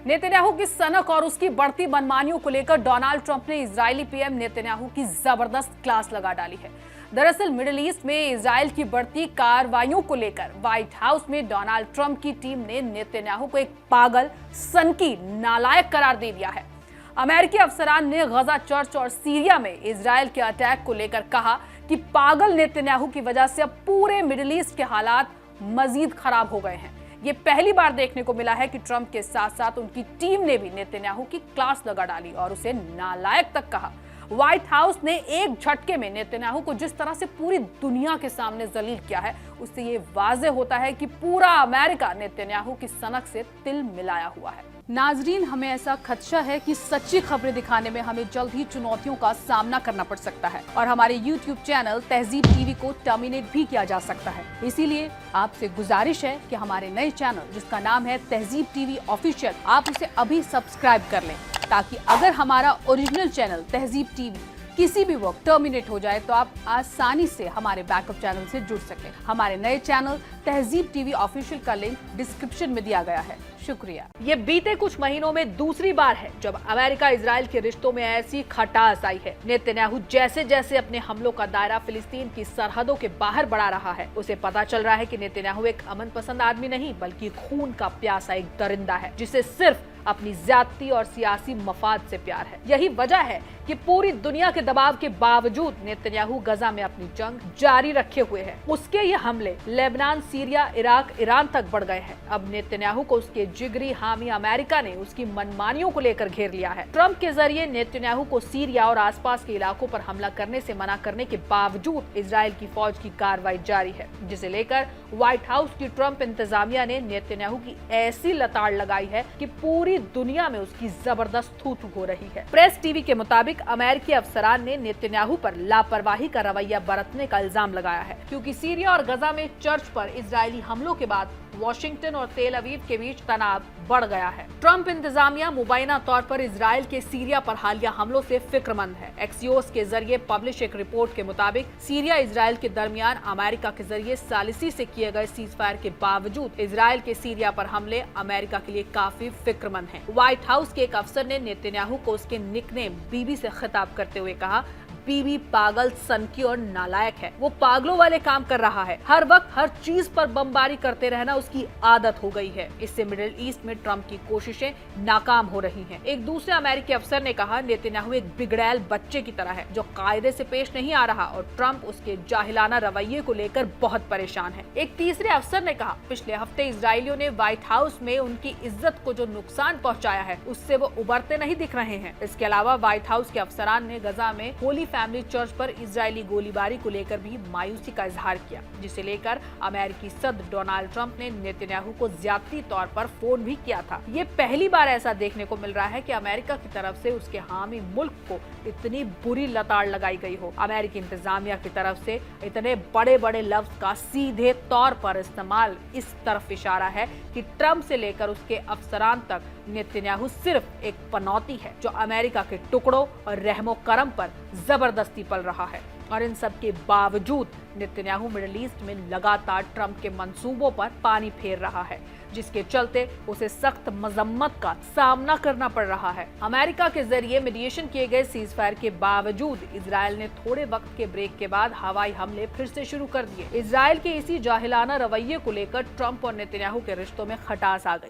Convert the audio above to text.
Netanyahu की सनक और उसकी बढ़ती मनमानियों को लेकर डोनाल्ड ट्रंप ने इजरायली पीएम नेतन्याहू की जबरदस्त क्लास लगा डाली है। दरअसल मिडिल ईस्ट में इजराइल की बढ़ती कार्रवाइयों को लेकर व्हाइट हाउस में डोनाल्ड ट्रंप की टीम ने नेतन्याहू को एक पागल, सनकी, नालायक करार दे दिया है। अमेरिकी अफसरान ने गजा चर्च और सीरिया में इजराइल के अटैक को लेकर कहा कि पागल नेतन्याहू की वजह से अब पूरे मिडिल ईस्ट के हालात मजीद खराब हो गए हैं। ये पहली बार देखने को मिला है कि ट्रंप के साथ साथ उनकी टीम ने भी नेतन्याहू की क्लास लगा डाली और उसे नालायक तक कहा। व्हाइट हाउस ने एक झटके में नेतन्याहू को जिस तरह से पूरी दुनिया के सामने जलील किया है, उससे ये वाज़ेह होता है कि पूरा अमेरिका नेतन्याहू की सनक से तिल मिलाया हुआ है। नाजरीन, हमें ऐसा खदशा है कि सच्ची खबरें दिखाने में हमें जल्द ही चुनौतियों का सामना करना पड़ सकता है और हमारे YouTube चैनल तहजीब टीवी को टर्मिनेट भी किया जा सकता है। इसीलिए आपसे गुजारिश है कि हमारे नए चैनल, जिसका नाम है तहजीब टीवी ऑफिशियल, आप उसे अभी सब्सक्राइब कर लें, ताकि अगर हमारा ओरिजिनल चैनल तहजीब टीवी किसी भी वक्त टर्मिनेट हो जाए तो आप आसानी से हमारे बैकअप चैनल से जुड़ सकें। हमारे नए चैनल तहजीब टीवी ऑफिशियल का लिंक डिस्क्रिप्शन में दिया गया है। शुक्रिया। ये बीते कुछ महीनों में दूसरी बार है जब अमेरिका इजराइल के रिश्तों में ऐसी खटास आई है। नेतन्याहू जैसे जैसे अपने हमलों का दायरा फिलिस्तीन की सरहदों के बाहर बढ़ा रहा है, उसे पता चल रहा है कि नेतन्याहू एक अमन पसंद आदमी नहीं बल्कि खून का प्यासा एक दरिंदा है, जिसे सिर्फ अपनी ज्यादती और सियासी मफाद से प्यार है। यही वजह है कि पूरी दुनिया के दबाव के बावजूद नेतन्याहू गजा में अपनी जंग जारी रखे हुए है। उसके ये हमले लेबनान, सीरिया, इराक, ईरान तक बढ़ गए हैं। अब नेतन्याहू को उसके जिगरी हामी अमेरिका ने उसकी मनमानियों को लेकर घेर लिया है। ट्रंप के जरिए नेतन्याहू को सीरिया और आसपास के इलाकों पर हमला करने से मना करने के बावजूद इजराइल की फौज की कार्रवाई जारी है, जिसे लेकर व्हाइट हाउस की ट्रंप इंतजामिया ने नेतन्याहू की ऐसी लताड़ लगाई है कि पूरी दुनिया में उसकी जबरदस्त थू-थू हो रही है। प्रेस टीवी के मुताबिक अमेरिकी अफसरान ने नेतन्याहू पर लापरवाही का रवैया बरतने का इल्जाम लगाया है, क्योंकि सीरिया और गजा में चर्च पर इजरायली हमलों के बाद वॉशिंगटन और तेल अवीव के बीच तनाव बढ़ गया है। ट्रंप इंतजामिया मुबैना तौर पर इजराइल के सीरिया पर हालिया हमलों से फिक्रमंद है। एक्सियोस के जरिए पब्लिश एक रिपोर्ट के मुताबिक सीरिया इजराइल के दरमियान अमेरिका के जरिए सालिसी से किए गए सीजफायर के बावजूद इजराइल के सीरिया पर हमले अमेरिका के लिए काफी फिक्रमंद हैं। व्हाइट हाउस के एक अफसर ने नेतन्याहू को उसके निकनेम बीबी से खिताब करते हुए कहा, बीबी पागल, सनकी और नालायक है। वो पागलों वाले काम कर रहा है। हर वक्त हर चीज पर बमबारी करते रहना उसकी आदत हो गई है। इससे मिडिल ईस्ट में ट्रंप की कोशिशें नाकाम हो रही हैं। एक दूसरे अमेरिकी अफसर ने कहा, नेतन्याहू एक बिगड़ैल बच्चे की तरह है जो कायदे से पेश नहीं आ रहा और ट्रंप उसके जाहिलाना रवैये को लेकर बहुत परेशान है। एक तीसरे अफसर ने कहा, पिछले हफ्ते इजरायलियों ने व्हाइट हाउस में उनकी इज्जत को जो नुकसान पहुँचाया है, उससे वो उबरते नहीं दिख रहे हैं। इसके अलावा व्हाइट हाउस के अफसरान ने गजा में होली फैमिली चर्च पर इजरायली गोलीबारी को लेकर भी मायूसी का इजहार किया, जिसे लेकर अमेरिकी सदर डोनाल्ड ट्रंप ने नेतन्याहू को ज्यादती तौर पर फोन भी किया था। ये पहली बार ऐसा देखने को मिल रहा है कि अमेरिका की तरफ से उसके हामी मुल्क को इतनी बुरी लताड़ लगाई गई हो। अमेरिकी इंतजामिया की तरफ से इतने बड़े बड़े लफ्ज का सीधे तौर पर इस्तेमाल इस तरफ इशारा है कि ट्रंप से लेकर उसके अफसरान तक नेतन्याहू सिर्फ एक पनौती है जो अमेरिका के टुकड़ों और रहमो करम पर जबरदस्ती पल रहा है। और इन सब के बावजूद नेतन्याहू मिडिल ईस्ट में लगातार ट्रंप के मंसूबों पर पानी फेर रहा है, जिसके चलते उसे सख्त मजम्मत का सामना करना पड़ रहा है। अमेरिका के जरिए मीडिएशन किए गए सीजफायर के बावजूद इजराइल ने थोड़े वक्त के ब्रेक के बाद हवाई हमले फिर से शुरू कर दिए। इजराइल के इसी जाहिलाना रवैये को लेकर ट्रंप और नेतन्याहू के रिश्तों में खटास आ गई।